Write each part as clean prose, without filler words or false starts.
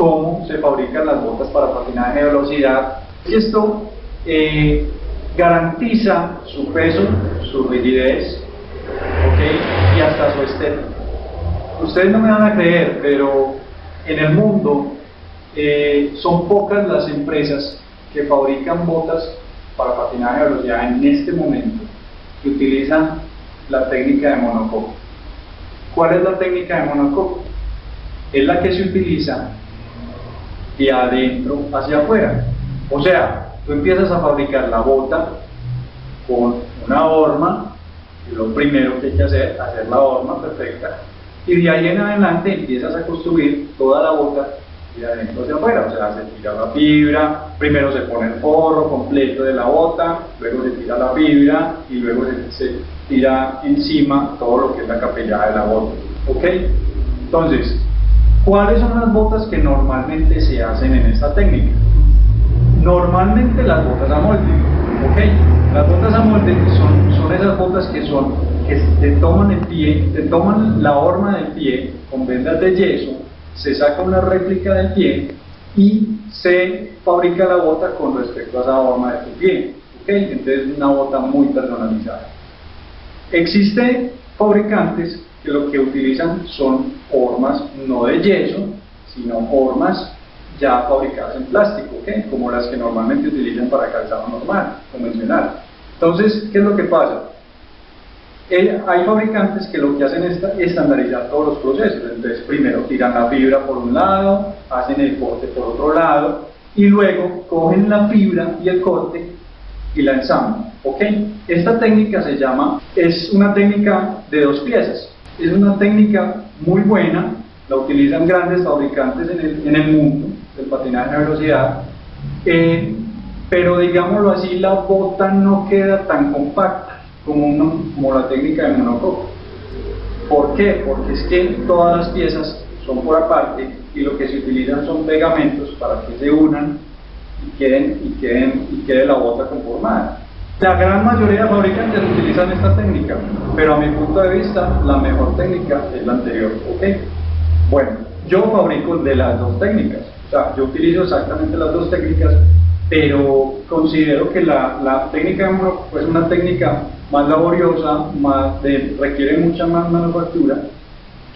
cómo se fabrican las botas para patinaje de velocidad. Esto garantiza su peso, su rigidez, ¿okay? Y hasta su estética. Ustedes no me van a creer, pero en el mundo son pocas las empresas que fabrican botas para patinaje de velocidad en este momento que utilizan la técnica de monocoque. ¿Cuál es la técnica de monocoque? Es la que se utiliza de adentro hacia afuera. O sea, tú empiezas a fabricar la bota con una horma, y lo primero que hay que hacer la horma perfecta, y de ahí en adelante empiezas a construir toda la bota de adentro hacia afuera. O sea, se tira la fibra, primero se pone el forro completo de la bota, luego se tira la fibra y luego se tira encima todo lo que es la capellada de la bota. ¿Ok? Entonces, ¿cuáles son las botas que normalmente se hacen en esta técnica? Normalmente las botas a molde. ¿Ok? Las botas a molde son esas botas que te toman el pie, te toman la horma del pie con vendas de yeso, se saca una réplica del pie y se fabrica la bota con respecto a esa horma de tu pie. ¿Okay? Entonces es una bota muy personalizada. Existen fabricantes que lo que utilizan son hormas no de yeso, sino hormas ya fabricadas en plástico, ¿okay? Como las que normalmente utilizan para calzado normal, convencional. Entonces, ¿qué es lo que pasa? Hay fabricantes que lo que hacen es estandarizar todos los procesos. Entonces primero tiran la fibra por un lado, hacen el corte por otro lado y luego cogen la fibra y el corte y la ensamblan. ¿Ok? Esta técnica es una técnica de 2 piezas. Es una técnica muy buena, la utilizan grandes fabricantes en el mundo del patinaje de velocidad, pero digámoslo así, la bota no queda tan compacta como la técnica de monocoque. ¿Por qué? Porque es que todas las piezas son por aparte y lo que se utilizan son pegamentos para que se unan y quede la bota conformada. La gran mayoría de fabricantes utilizan esta técnica, pero a mi punto de vista la mejor técnica es la anterior. ¿Ok? Bueno, yo fabrico de las 2 técnicas, o sea, yo utilizo exactamente las 2 técnicas, pero considero que la técnica de monocoque es una técnica más laboriosa, requiere mucha más manufactura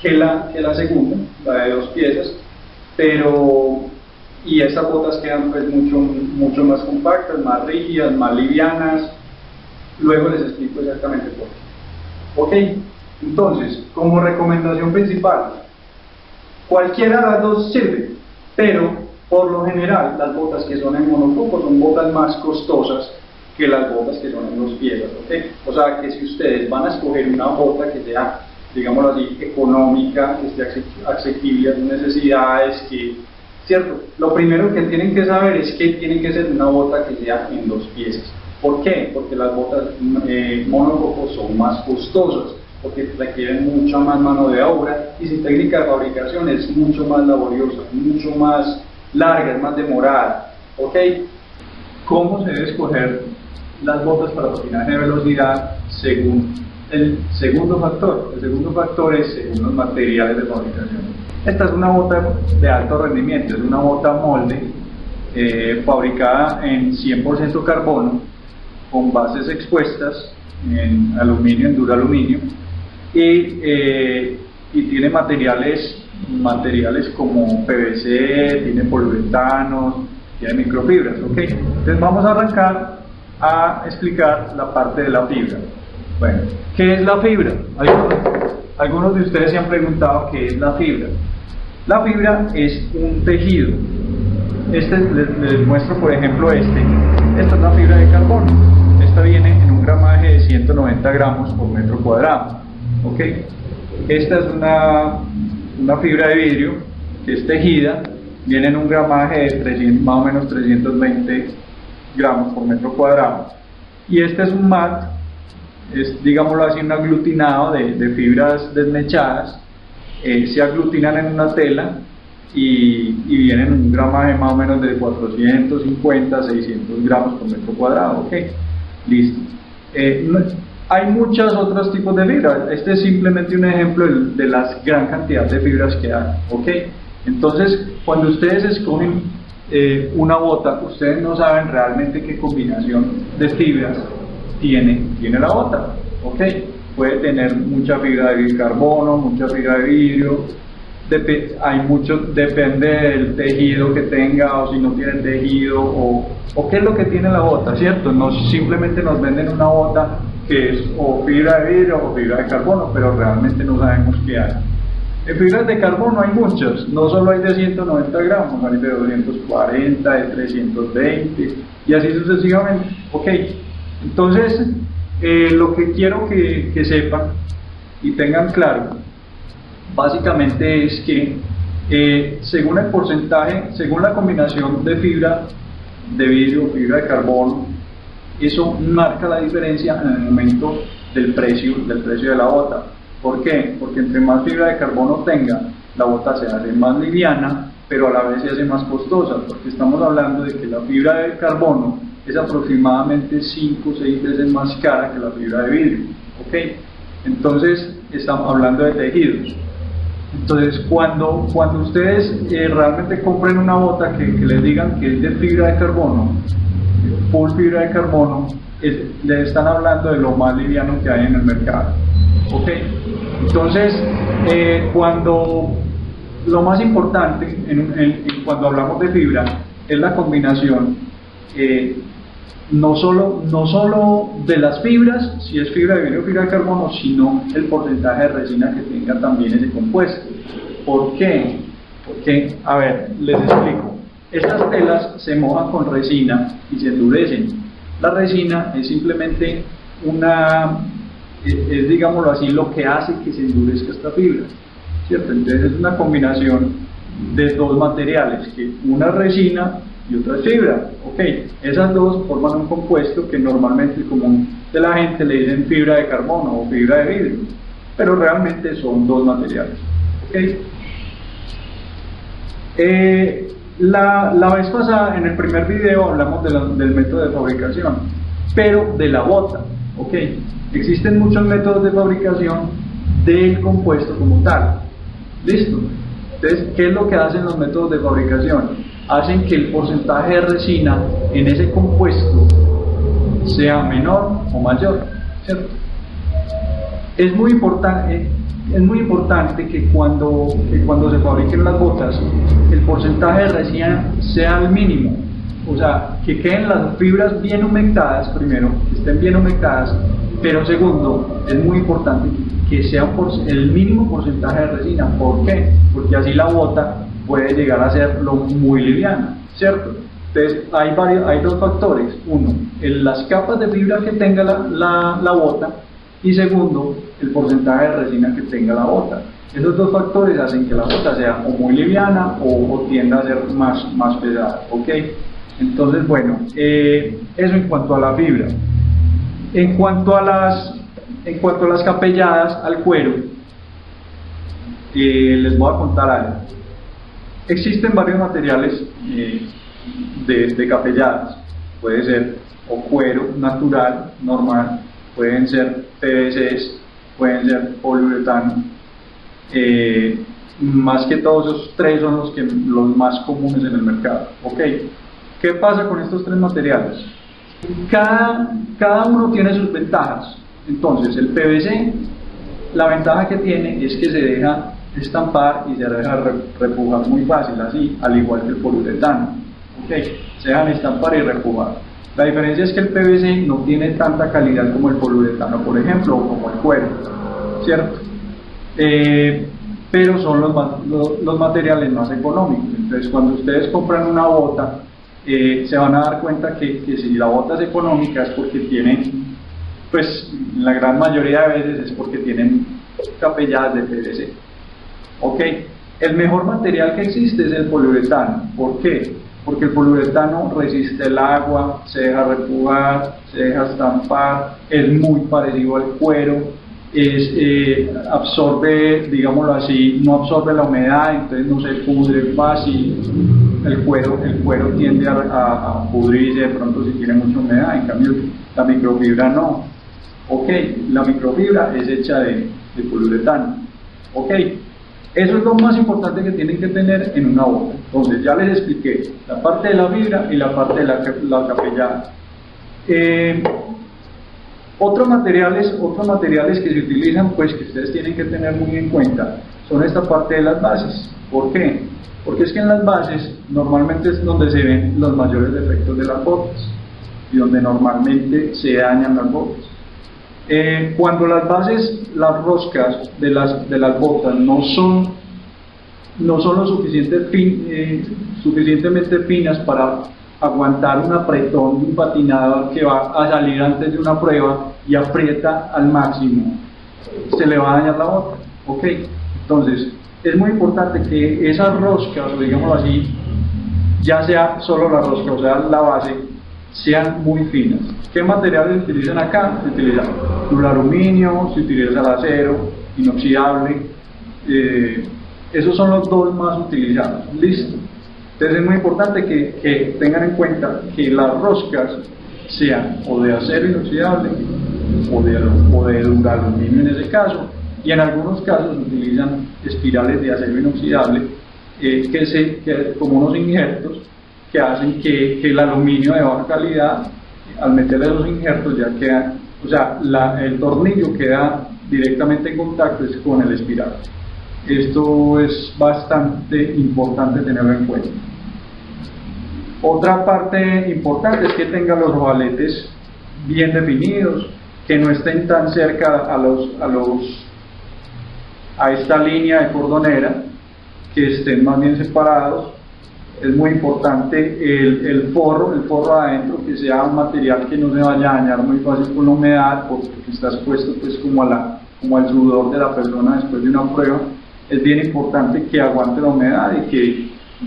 que la segunda, la de 2 piezas, y esas botas quedan pues mucho más compactas, más rígidas, más livianas. Luego les explico exactamente por qué. Ok, entonces, como recomendación principal, cualquiera de las 2 sirve, pero por lo general las botas que son en monocoque son botas más costosas que las botas que son en 2 piezas. ¿Okay? O sea que si ustedes van a escoger una bota que sea, digámoslo así, económica, que esté asequible a sus necesidades, ¿cierto? Lo primero que tienen que saber es que tiene que ser una bota que sea en 2 piezas. ¿Por qué? Porque las botas monocoque son más costosas, porque requieren mucha más mano de obra y su técnica de fabricación es mucho más laboriosa, mucho más larga, es más demorada. ¿Ok? ¿Cómo se debe escoger las botas para patinaje de velocidad? Según el segundo factor. El segundo factor es según los materiales de fabricación. Esta es una bota de alto rendimiento, es una bota molde fabricada en 100% carbono, con bases expuestas en aluminio, en duraluminio, y tiene materiales como PVC, tiene poliuretanos, tiene microfibras. ¿Ok? Entonces vamos a arrancar a explicar la parte de la fibra. Bueno, ¿qué es la fibra? Algunos de ustedes se han preguntado qué es la fibra. La fibra es un tejido. Les muestro por ejemplo esta es una fibra de carbono. Esta viene en un gramaje de 190 gramos por metro cuadrado. ¿Ok? Esta es una fibra de vidrio que es tejida, viene en un gramaje de más o menos 320 gramos por metro cuadrado. Y este es un mat, es digámoslo así un aglutinado de fibras desmechadas, se aglutinan en una tela y vienen en un gramaje más o menos de 450 600 gramos por metro cuadrado. ¿Ok? Listo. Hay muchos otros tipos de fibras. Este es simplemente un ejemplo de la gran cantidad de fibras que hay. ¿Ok? Entonces, cuando ustedes escogen una bota, ustedes no saben realmente qué combinación de fibras tiene la bota, ¿ok? Puede tener mucha fibra de carbono, mucha fibra de vidrio, hay mucho, depende del tejido que tenga, o si no tiene tejido, o qué es lo que tiene la bota, ¿cierto? No simplemente nos venden una bota que es o fibra de vidrio o fibra de carbono, pero realmente no sabemos qué hay. En fibras de carbono hay muchas, no solo hay de 190 gramos, hay de 240, de 320 y así sucesivamente. Ok, entonces lo que quiero que sepan y tengan claro básicamente es que según el porcentaje, según la combinación de fibra de vidrio o fibra de carbono, eso marca la diferencia en el momento del precio de la bota. ¿Por qué? Porque entre más fibra de carbono tenga, la bota se hace más liviana, pero a la vez se hace más costosa, porque estamos hablando de que la fibra de carbono es aproximadamente 5 o 6 veces más cara que la fibra de vidrio. ¿Ok? Entonces, estamos hablando de tejidos. Entonces, cuando ustedes realmente compren una bota que les digan que es de fibra de carbono, full fibra de carbono, les están hablando de lo más liviano que hay en el mercado. ¿Ok? Entonces, lo más importante cuando hablamos de fibra es la combinación no solo de las fibras, si es fibra de vidrio o fibra de carbono, sino el porcentaje de resina que tenga también ese compuesto. ¿Por qué? Porque, a ver, les explico. Estas telas se mojan con resina y se endurecen. La resina es simplemente es, digámoslo así, lo que hace que se endurezca esta fibra, ¿cierto? Entonces es una combinación de dos materiales, que una es resina y otra es fibra. Ok, esas dos forman un compuesto que normalmente el común de la gente le dicen fibra de carbono o fibra de vidrio, pero realmente son dos materiales. Okay. La vez pasada, en el primer video, hablamos del método de fabricación, pero de la bota. Ok, existen muchos métodos de fabricación del compuesto como tal. ¿Listo? Entonces, ¿qué es lo que hacen los métodos de fabricación? Hacen que el porcentaje de resina en ese compuesto sea menor o mayor, ¿cierto? Es muy importante que cuando se fabriquen las botas, el porcentaje de resina sea el mínimo, o sea, que queden las fibras bien humectadas, primero, que estén bien humectadas, pero segundo, es muy importante que sea el mínimo porcentaje de resina. ¿Por qué? Porque así la bota puede llegar a ser muy liviana, ¿cierto? Entonces hay dos factores: uno, las capas de fibra que tenga la bota, y segundo, el porcentaje de resina que tenga la bota. Esos dos factores hacen que la bota sea o muy liviana o tienda a ser más pesada. ¿Ok? Entonces, bueno, eso en cuanto a la fibra. En cuanto a las capelladas al cuero, les voy a contar algo. Existen varios materiales de capelladas. Puede ser o cuero natural, normal, pueden ser PVCs, pueden ser poliuretano. Más que todos esos tres son los más comunes en el mercado. ¿Ok? ¿Qué pasa con estos tres materiales? Cada uno tiene sus ventajas. Entonces, el PVC, la ventaja que tiene es que se deja estampar y se deja repujar muy fácil, así, al igual que el poliuretano. ¿Okay? Se dejan estampar y repujar. La diferencia es que el PVC no tiene tanta calidad como el poliuretano, por ejemplo, o como el cuero, ¿cierto? Pero son los materiales más económicos. Entonces, cuando ustedes compran una bota, se van a dar cuenta que si la bota es económica es porque tiene, pues la gran mayoría de veces es porque tienen capelladas de PVC. ¿Ok? El mejor material que existe es el poliuretano. ¿Por qué? Porque el poliuretano resiste el agua, se deja repujar, se deja estampar, es muy parecido al cuero, absorbe, digámoslo así, no absorbe la humedad, entonces no se pudre fácil. El cuero tiende a pudrirse de pronto si tiene mucha humedad, en cambio la microfibra no. Ok, la microfibra es hecha de poliuretano. Ok, Eso es lo más importante que tienen que tener en una bota. Entonces ya les expliqué la parte de la fibra y la parte de la capellada. Otros materiales que se utilizan, pues que ustedes tienen que tener muy en cuenta, son esta parte de las bases. ¿Por qué? Porque es que en las bases normalmente es donde se ven los mayores defectos de las botas y donde normalmente se dañan las botas. Cuando las bases, las roscas de las botas no son lo suficientemente finas para aguantar un apretón de un patinador que va a salir antes de una prueba y aprieta al máximo, se le va a dañar la bota. ¿Ok? Entonces es muy importante que esas roscas, o digámoslo así, ya sea solo la rosca, o sea la base, sean muy finas. ¿Qué materiales se utilizan acá? Se utiliza duraluminio, se utiliza el acero inoxidable, esos son los dos más utilizados. Listo. Entonces es muy importante que tengan en cuenta que las roscas sean o de acero inoxidable o de duraluminio en ese caso, y en algunos casos utilizan espirales de acero inoxidable como unos injertos que hacen que el aluminio de baja calidad, al meterle los injertos, ya queda, o sea, el tornillo queda directamente en contacto con el espiral. Esto es bastante importante tenerlo en cuenta. Otra parte importante es que tengan los ojaletes bien definidos, que no estén tan cerca a esta línea de cordonera, que estén más bien separados. Es muy importante el forro adentro, que sea un material que no se vaya a dañar muy fácil con la humedad, porque está expuesto pues como al sudor de la persona después de una prueba. Es bien importante que aguante la humedad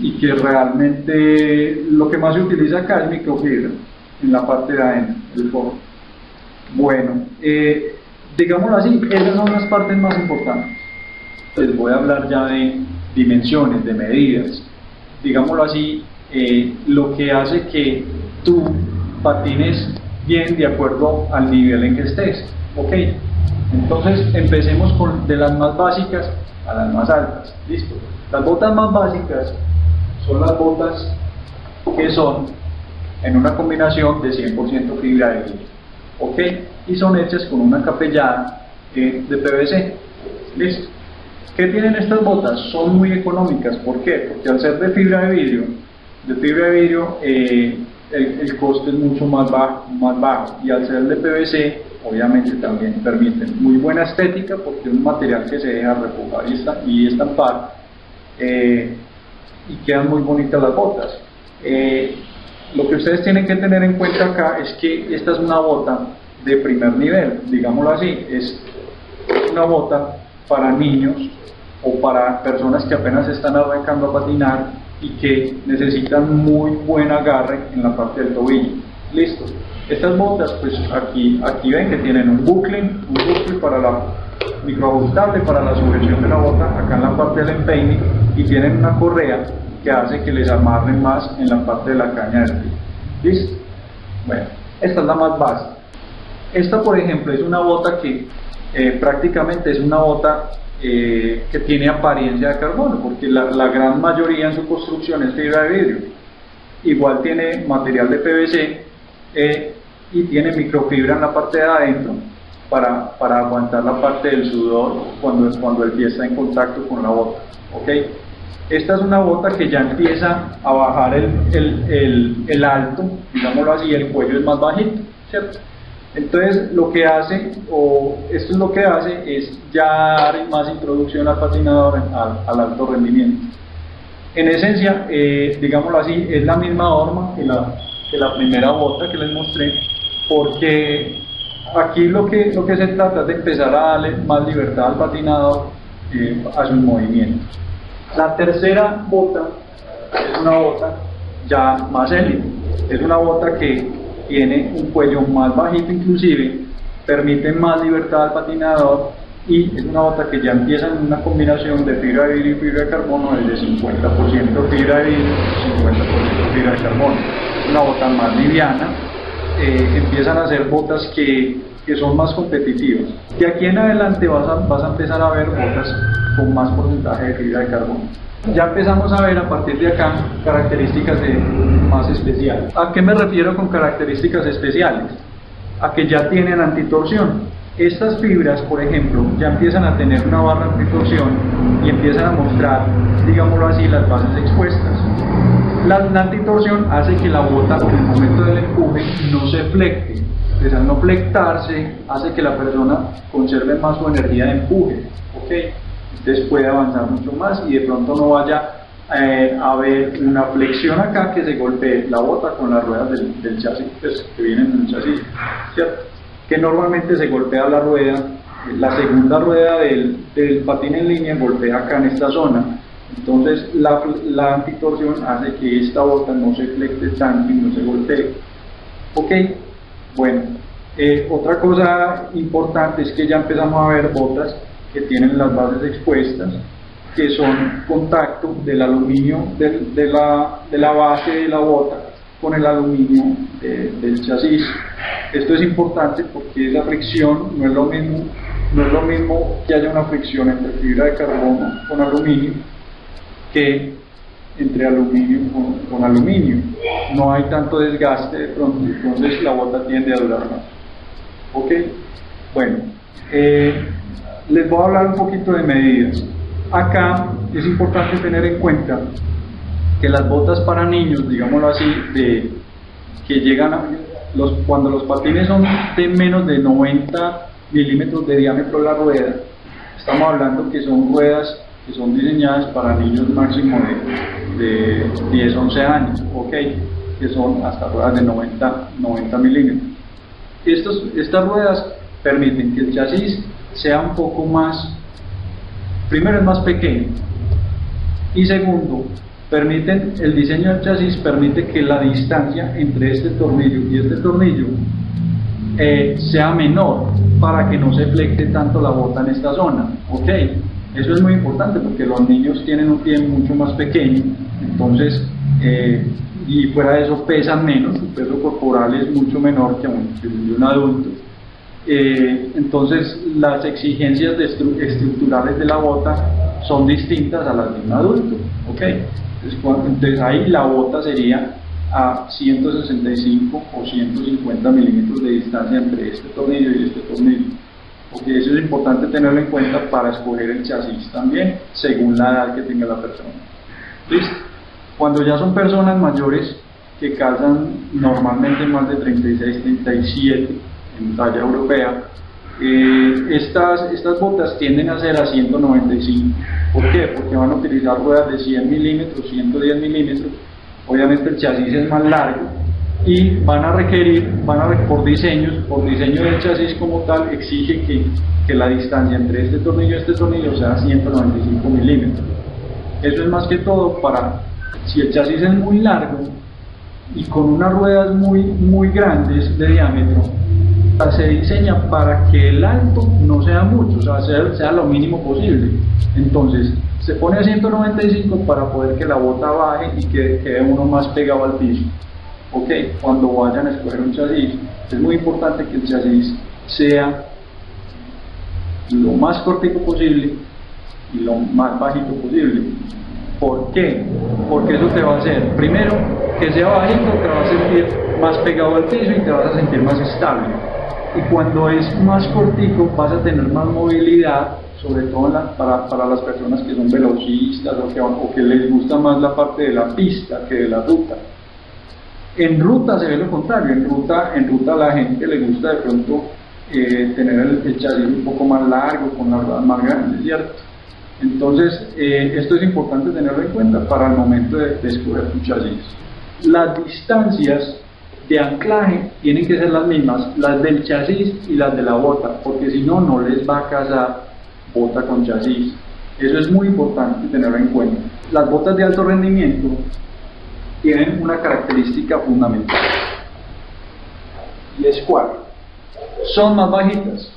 y que realmente lo que más se utiliza acá es microfibra en la parte de adentro, el forro. Bueno, digámoslo así, esas son las partes más importantes. Les voy a hablar ya de dimensiones, de medidas. Digámoslo así, lo que hace que tú patines bien de acuerdo al nivel en que estés. ¿Ok? Entonces empecemos de las más básicas a las más altas. Listo. Las botas más básicas son las botas que son en una combinación de 100% fibra de vidrio. ¿Ok? Y son hechas con una capellada de PVC. Listo. ¿Qué tienen estas botas? Son muy económicas. ¿Por qué? Porque al ser de fibra de vidrio, el coste es mucho más bajo, y al ser de PVC, obviamente también permiten muy buena estética, porque es un material que se deja repujar y estampar, y quedan muy bonitas las botas. Lo que ustedes tienen que tener en cuenta acá es que esta es una bota de primer nivel, digámoslo así, es una bota para niños o para personas que apenas están arrancando a patinar y que necesitan muy buen agarre en la parte del tobillo. Listo. Estas botas, pues aquí ven que tienen un bucle para la microajustable para la sujeción de la bota acá en la parte del empeine, y tienen una correa que hace que les amarren más en la parte de la caña del pie. ¿Listo? Bueno, esta es la más básica. Esta, por ejemplo, es una bota que prácticamente es una bota que tiene apariencia de carbono, porque la gran mayoría en su construcción es fibra de vidrio. Igual tiene material de PVC y tiene microfibra en la parte de adentro para aguantar la parte del sudor cuando el pie está en contacto con la bota. ¿Ok? Esta es una bota que ya empieza a bajar el alto, digámoslo así, el cuello es más bajito, ¿cierto? Entonces esto es lo que hace es ya dar más introducción al patinador al alto rendimiento. En esencia, digámoslo así, es la misma horma que la primera bota que les mostré, porque aquí lo que se trata es de empezar a darle más libertad al patinador a sus movimientos. La tercera bota es una bota ya más élite, es una bota que tiene un cuello más bajito, inclusive permite más libertad al patinador, y es una bota que ya empieza en una combinación de fibra de vidrio y fibra de carbono, desde 50% fibra de vidrio y 50% fibra de carbono. Es una bota más liviana, empiezan a ser botas que que son más competitivas. De aquí en adelante vas a empezar a ver botas con más porcentaje de fibra de carbono. Ya empezamos a ver a partir de acá características más especiales. ¿A qué me refiero con características especiales? A que ya tienen antitorsión. Estas fibras, por ejemplo, ya empiezan a tener una barra antitorsión y empiezan a mostrar, digámoslo así, las bases expuestas. La antitorsión hace que la bota en el momento del empuje no se flecte. Pues al no flectarse hace que la persona conserve más su energía de empuje, ¿ok? Entonces puede avanzar mucho más y de pronto no vaya a haber una flexión acá que se golpee la bota con las ruedas del chasis, pues, que vienen en el chasis, ¿cierto? Que normalmente se golpea la rueda, la segunda rueda del patín en línea golpea acá en esta zona. Entonces la antitorsión hace que esta bota no se flecte tanto y no se golpee. ¿Ok? Bueno, otra cosa importante es que ya empezamos a ver botas que tienen las bases expuestas, que son contacto del aluminio de la base de la bota con el aluminio del chasis. Esto es importante porque esa fricción no es lo mismo que haya una fricción entre fibra de carbono con aluminio que entre aluminio con aluminio. No hay tanto desgaste de pronto, entonces la bota tiende a durar más. ¿Ok? Bueno, les voy a hablar un poquito de medidas. Acá es importante tener en cuenta que las botas para niños, digámoslo así, que llegan cuando los patines son de menos de 90 milímetros de diámetro la rueda, estamos hablando que son ruedas que son diseñadas para niños máximo de 10, 11 años, ¿ok? Que son hasta ruedas de 90 milímetros. Estas ruedas permiten que el chasis sea un poco más, primero es más pequeño, y segundo, el diseño del chasis permite que la distancia entre este tornillo y este tornillo sea menor para que no se flecte tanto la bota en esta zona, ¿ok? Eso es muy importante porque los niños tienen un pie mucho más pequeño, entonces, y fuera de eso pesan menos, su peso corporal es mucho menor que un adulto. Entonces las exigencias estructurales de la bota son distintas a las de un adulto, ¿ok? Entonces ahí la bota sería a 165 o 150 milímetros de distancia entre este tornillo y este tornillo. Porque eso es importante tenerlo en cuenta para escoger el chasis también, según la edad que tenga la persona. ¿Listo? Cuando ya son personas mayores que calzan normalmente más de 36, 37 en talla europea, estas botas tienden a ser a 195. ¿Por qué? Porque van a utilizar ruedas de 100 milímetros, 110 milímetros. Obviamente el chasis es más largo y van a requerir, por diseño del chasis como tal, exige que la distancia entre este tornillo y este tornillo sea 195 milímetros. Eso es más que todo para, si el chasis es muy largo y con unas ruedas muy grandes de diámetro, se diseña para que el alto no sea mucho, o sea, sea lo mínimo posible. Entonces se pone a 195 para poder que la bota baje y que quede uno más pegado al piso. Ok, cuando vayan a escoger un chasis, es muy importante que el chasis sea lo más cortico posible y lo más bajito posible. ¿Por qué? Porque eso te va a hacer, primero, que sea bajito, te vas a sentir más pegado al piso y te vas a sentir más estable. Y cuando es más cortico vas a tener más movilidad, sobre todo para las personas que son velocistas o que les gusta más la parte de la pista que de la ruta. En ruta se ve lo contrario, en ruta a la gente le gusta de pronto tener el chasis un poco más largo, con las ruedas más grandes, ¿cierto? Entonces esto es importante tenerlo en cuenta para el momento de escoger tu chasis. Las distancias de anclaje tienen que ser las mismas, las del chasis y las de la bota, porque si no, no les va a casar bota con chasis. Eso es muy importante tenerlo en cuenta. Las botas de alto rendimiento tienen una característica fundamental, y es cuál: son más bajitas,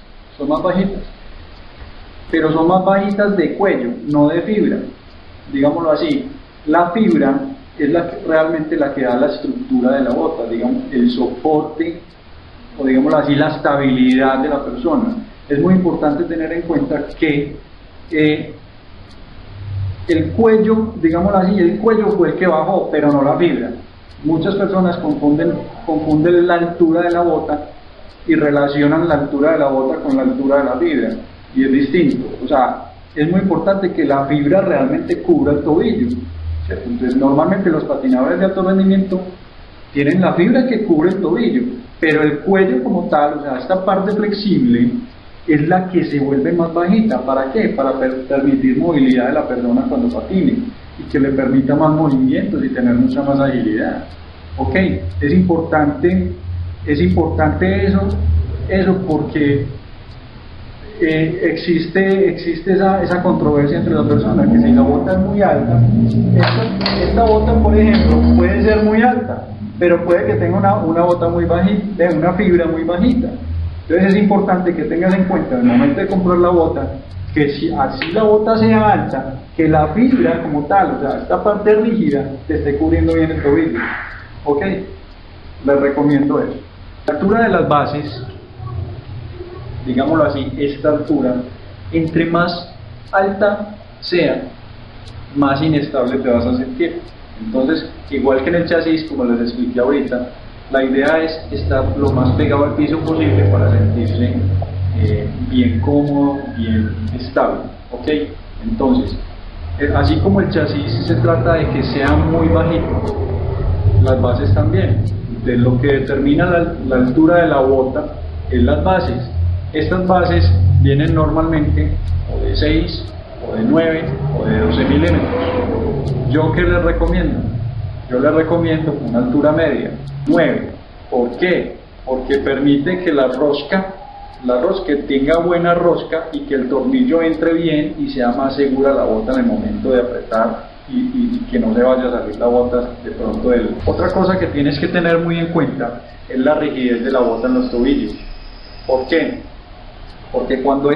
pero son más bajitas de cuello, no de fibra. Digámoslo así, la fibra es realmente la que da la estructura de la bota, digamos, el soporte o digámoslo así, la estabilidad de la persona. Es muy importante tener en cuenta que el cuello, digámoslo así, el cuello fue el que bajó, pero no la fibra. Muchas personas confunden la altura de la bota y relacionan la altura de la bota con la altura de la fibra, y es distinto. O sea, es muy importante que la fibra realmente cubra el tobillo, ¿cierto? Entonces, normalmente los patinadores de alto rendimiento tienen la fibra que cubre el tobillo, pero el cuello como tal, o sea, esta parte flexible, es la que se vuelve más bajita. ¿Para qué? Para permitir movilidad de la persona cuando patine y que le permita más movimientos y tener mucha más agilidad. Ok, es importante eso porque existe esa controversia entre las personas, que si la bota es muy alta, esta bota, por ejemplo, puede ser muy alta, pero puede que tenga una bota muy bajita, una fibra muy bajita. Entonces es importante que tengas en cuenta en el momento de comprar la bota, que si así la bota sea alta, que la fibra como tal, o sea, esta parte rígida, te esté cubriendo bien el tobillo. Ok, les recomiendo eso. La altura de las bases, digámoslo así, esta altura, entre más alta sea, más inestable te vas a sentir. Entonces, igual que en el chasis, como les expliqué ahorita, la idea es estar lo más pegado al piso posible para sentirse bien cómodo, bien estable. ¿Ok? Entonces, así como el chasis se trata de que sea muy bajito, las bases también. De lo que determina la altura de la bota es las bases. Estas bases vienen normalmente o de 6, o de 9, o de 12 milímetros. ¿Yo qué les recomiendo? Yo les recomiendo una altura media, 9. ¿Por qué? Porque permite que la rosca tenga buena rosca y que el tornillo entre bien y sea más segura la bota en el momento de apretar y que no se vaya a salir la bota de pronto del... Otra cosa que tienes que tener muy en cuenta es la rigidez de la bota en los tobillos. ¿Por qué? Porque cuando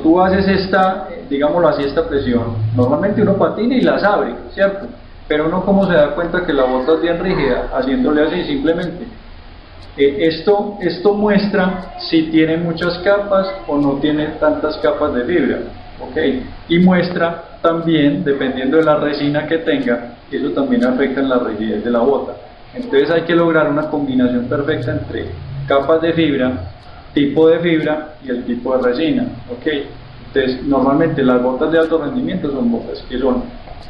tú haces esta, digámoslo así, esta presión, normalmente uno patina y las abre, ¿cierto? Pero uno cómo se da cuenta que la bota es bien rígida, haciéndole así simplemente. Esto muestra si tiene muchas capas o no tiene tantas capas de fibra, ¿ok? Y muestra también, dependiendo de la resina que tenga, eso también afecta en la rigidez de la bota. Entonces hay que lograr una combinación perfecta entre capas de fibra, tipo de fibra y el tipo de resina, ¿ok? Entonces normalmente las botas de alto rendimiento son botas que son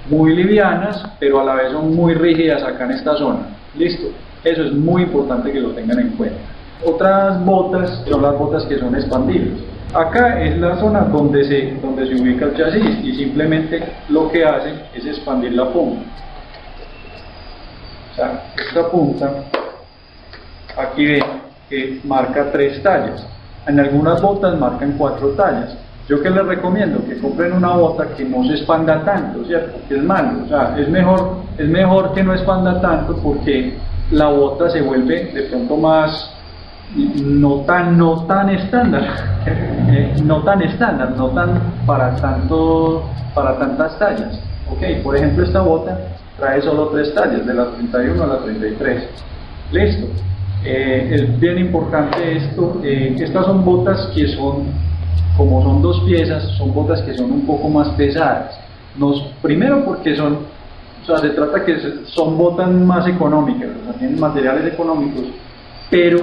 muy livianas, pero a la vez son muy rígidas acá en esta zona. ¿Listo? Eso es muy importante que lo tengan en cuenta. Otras botas son las botas que son expandibles. Acá es la zona donde se ubica el chasis y simplemente lo que hace es expandir la punta. O sea, esta punta, aquí ven que marca 3 tallas. En algunas botas marcan 4 tallas. Yo que les recomiendo que compren una bota que no se expanda tanto, ¿cierto? Que es malo, o sea, es mejor que no expanda tanto porque la bota se vuelve de pronto más no tan estándar, no tan para tantas tallas. Ok, por ejemplo esta bota trae solo 3 tallas, de la 31 a la 33. Listo. Es bien importante esto. Estas son botas que como son 2 piezas, son botas que son un poco más pesadas. Primero porque se trata que son botas más económicas, o sea, tienen materiales económicos, pero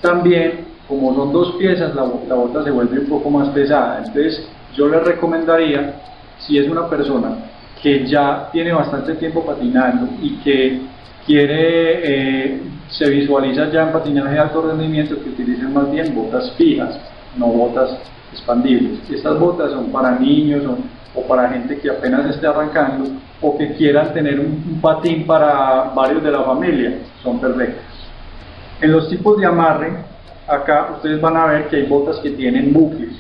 también como son 2 piezas, la bota se vuelve un poco más pesada. Entonces yo les recomendaría, si es una persona que ya tiene bastante tiempo patinando y que se visualiza ya en patinaje de alto rendimiento, que utilicen más bien botas fijas, no botas expandibles. Estas botas son para niños o para gente que apenas esté arrancando o que quieran tener un patín para varios de la familia, son perfectas. En los tipos de amarre, acá ustedes van a ver que hay botas que tienen bucles.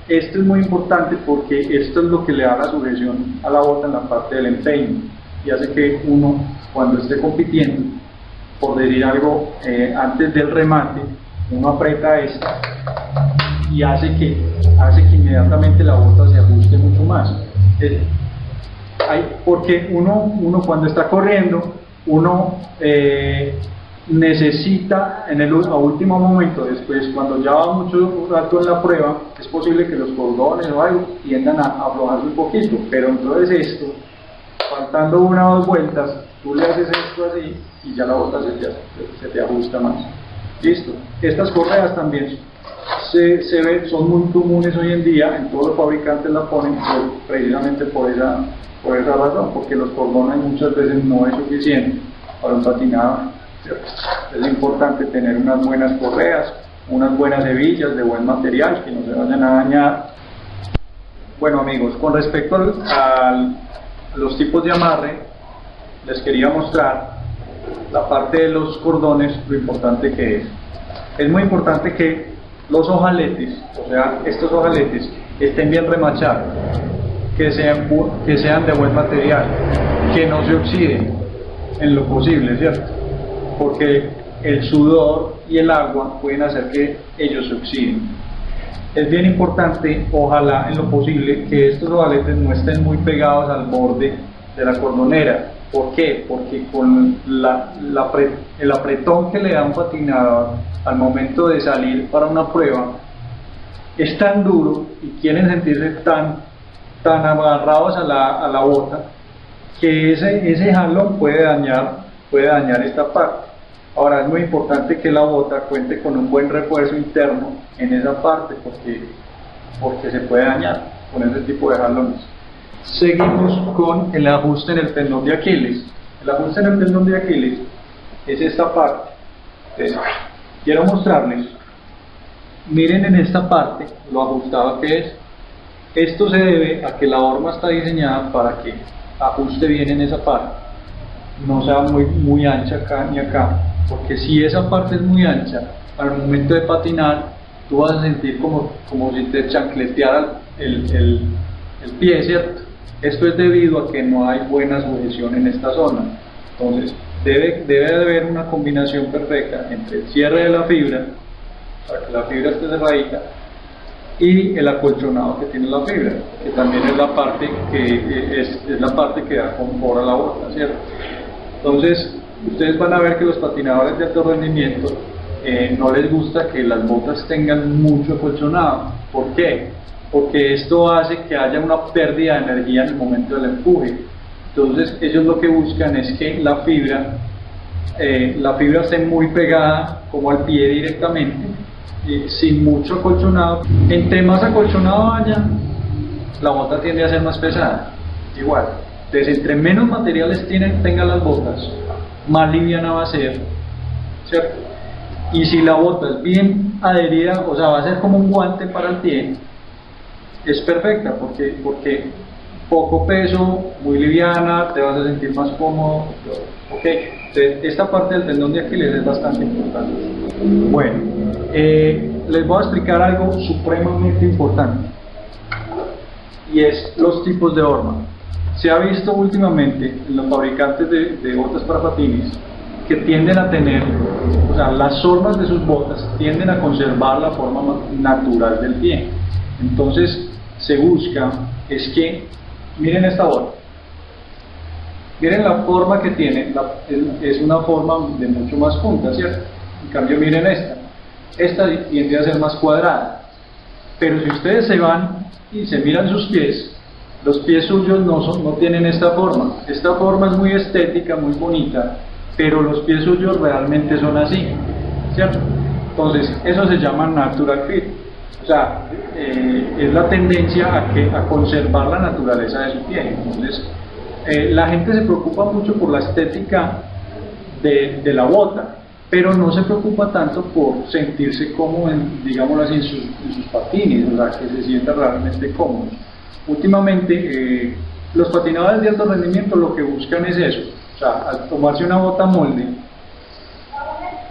Esto es muy importante porque esto es lo que le da la sujeción a la bota en la parte del empeine y hace que uno, cuando esté compitiendo, por decir algo, antes del remate, uno aprieta esta y hace que inmediatamente la bota se ajuste mucho más. Porque uno cuando está corriendo, uno necesita a último momento, después cuando ya va mucho rato en la prueba, es posible que los cordones o algo tiendan a aflojarse un poquito, pero entonces esto, faltando una o dos vueltas, tú le haces esto así y ya la bota se te ajusta más. Listo. Estas correas también son muy comunes hoy en día, en todos los fabricantes la ponen precisamente por esa razón, porque los cordones muchas veces no es suficiente para un patinador. Es importante tener unas buenas correas, unas buenas hebillas de buen material que no se vayan a dañar. Bueno amigos, con respecto a los tipos de amarre, les quería mostrar la parte de los cordones, lo importante que es. Es muy importante que los ojaletes, o sea, estos ojaletes estén bien remachados, que sean de buen material, que no se oxiden en lo posible, ¿cierto? Porque el sudor y el agua pueden hacer que ellos se oxiden. Es bien importante, ojalá en lo posible, que estos ojaletes no estén muy pegados al borde de la cordonera. ¿Por qué? Porque con el apretón que le da un patinador al momento de salir para una prueba es tan duro y quieren sentirse tan agarrados a la bota que ese jalón puede dañar esta parte. Ahora es muy importante que la bota cuente con un buen refuerzo interno en esa parte porque se puede dañar con ese tipo de jalones. Seguimos con el ajuste en el tendón de Aquiles. El ajuste en el tendón de Aquiles es esta parte. Entonces, quiero mostrarles, miren en esta parte lo ajustado que es. Esto se debe a que la horma está diseñada para que ajuste bien en esa parte, no sea muy ancha acá ni acá, porque si esa parte es muy ancha, al momento de patinar tú vas a sentir como si te chancleteara el pie, ¿cierto? Esto es debido a que no hay buena sujeción en esta zona. Entonces debe de haber una combinación perfecta entre el cierre de la fibra, para que la fibra esté cerradita, y el acolchonado que tiene la fibra, que también es la parte que da confort a la bota, ¿cierto? Entonces ustedes van a ver que los patinadores de alto rendimiento no les gusta que las botas tengan mucho acolchonado. ¿Por qué? Porque esto hace que haya una pérdida de energía en el momento del empuje. Entonces ellos lo que buscan es que la fibra esté muy pegada como al pie directamente, sin mucho acolchonado. Entre más acolchonado haya, la bota tiende a ser más pesada. Igual, entonces entre menos materiales tengan las botas, más liviana va a ser, ¿cierto? Y si la bota es bien adherida, o sea, va a ser como un guante para el pie, es perfecta, porque poco peso, muy liviana, te vas a sentir más cómodo. Ok, entonces esta parte del tendón de Aquiles es bastante importante. Bueno, les voy a explicar algo supremamente importante, y es los tipos de horma. Se ha visto últimamente en los fabricantes de botas para patines que tienden a tener, o sea, las hormas de sus botas tienden a conservar la forma natural del pie. Entonces se busca es que, miren esta bota, miren la forma que tiene, es una forma de mucho más punta, ¿cierto? En cambio miren esta tiende a ser más cuadrada, pero si ustedes se van y se miran sus pies, los pies suyos no tienen esta forma es muy estética, muy bonita, pero los pies suyos realmente son así, ¿cierto? Entonces eso se llama natural fit. O sea, es la tendencia a conservar la naturaleza de su pie. Entonces, la gente se preocupa mucho por la estética de la bota, pero no se preocupa tanto por sentirse cómodo, digámoslo así, en sus patines, o sea, que se sienta realmente cómodo. Últimamente, los patinadores de alto rendimiento lo que buscan es eso, o sea, al tomarse una bota molde,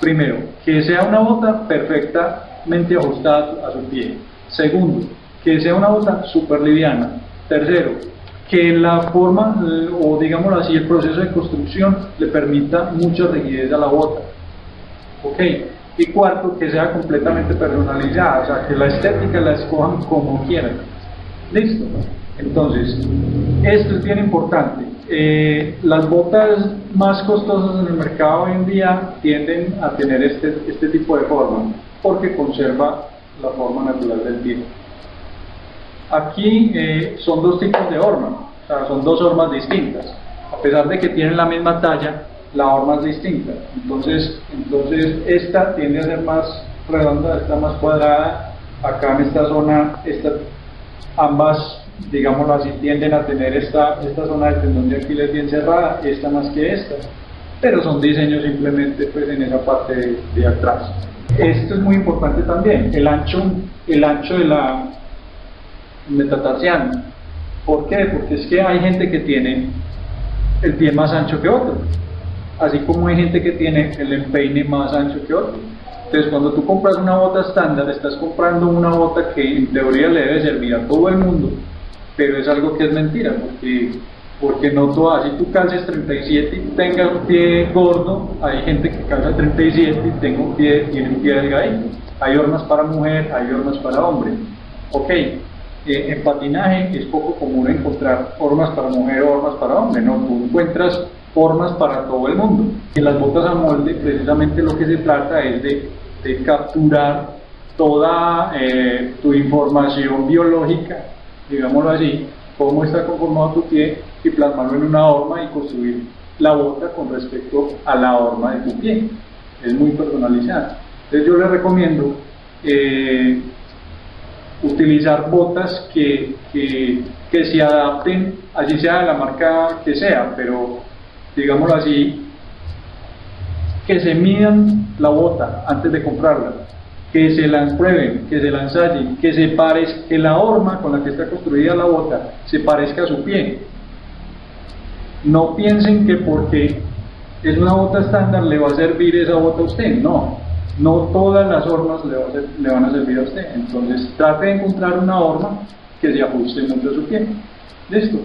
primero, que sea una bota perfectamente ajustada a su pie. Segundo, que sea una bota súper liviana. Tercero, que la forma, o digámoslo así, el proceso de construcción le permita mucha rigidez a la bota. Ok. Y cuarto, que sea completamente personalizada, o sea, que la estética la escojan como quieran. Listo. Entonces, esto es bien importante. Las botas más costosas en el mercado hoy en día tienden a tener este tipo de forma, porque conserva la forma natural del pie. Aquí son dos tipos de horma, o sea, son dos hormas distintas. A pesar de que tienen la misma talla, la horma es distinta. Entonces esta tiende a ser más redonda, esta más cuadrada. Acá en esta zona, ambas, digámoslo así, tienden a tener esta zona del tendón de Aquiles bien cerrada, esta más que esta, pero son diseños simplemente pues en esa parte de atrás. Esto es muy importante también, el ancho de la metatarsiana. ¿Por qué? Porque es que hay gente que tiene el pie más ancho que otro, así como hay gente que tiene el empeine más ancho que otro. Entonces, cuando tú compras una bota estándar, estás comprando una bota que en teoría le debe servir a todo el mundo, pero es algo que es mentira, porque no todas, si tú calces 37 y tengas un pie gordo, hay gente que calza 37 y tiene un pie delgadito. Hay hormas para mujer, hay hormas para hombre. Ok, en patinaje es poco común encontrar hormas para mujer o hormas para hombre, no, tú encuentras formas para todo el mundo. En las botas a molde, precisamente lo que se trata es de capturar toda tu información biológica, digámoslo así, cómo está conformado tu pie, y plasmarlo en una horma y construir la bota con respecto a la horma de tu pie. Es muy personalizada. Entonces yo les recomiendo utilizar botas que se adapten, así sea de la marca que sea, pero digámoslo así, que se midan la bota antes de comprarla, que se la prueben, que se la ensayen, que la horma con la que está construida la bota se parezca a su pie. No piensen que porque es una bota estándar le va a servir esa bota a usted. No todas las hormas le van a servir a usted. Entonces trate de encontrar una horma que se ajuste mucho a su pie. Listo.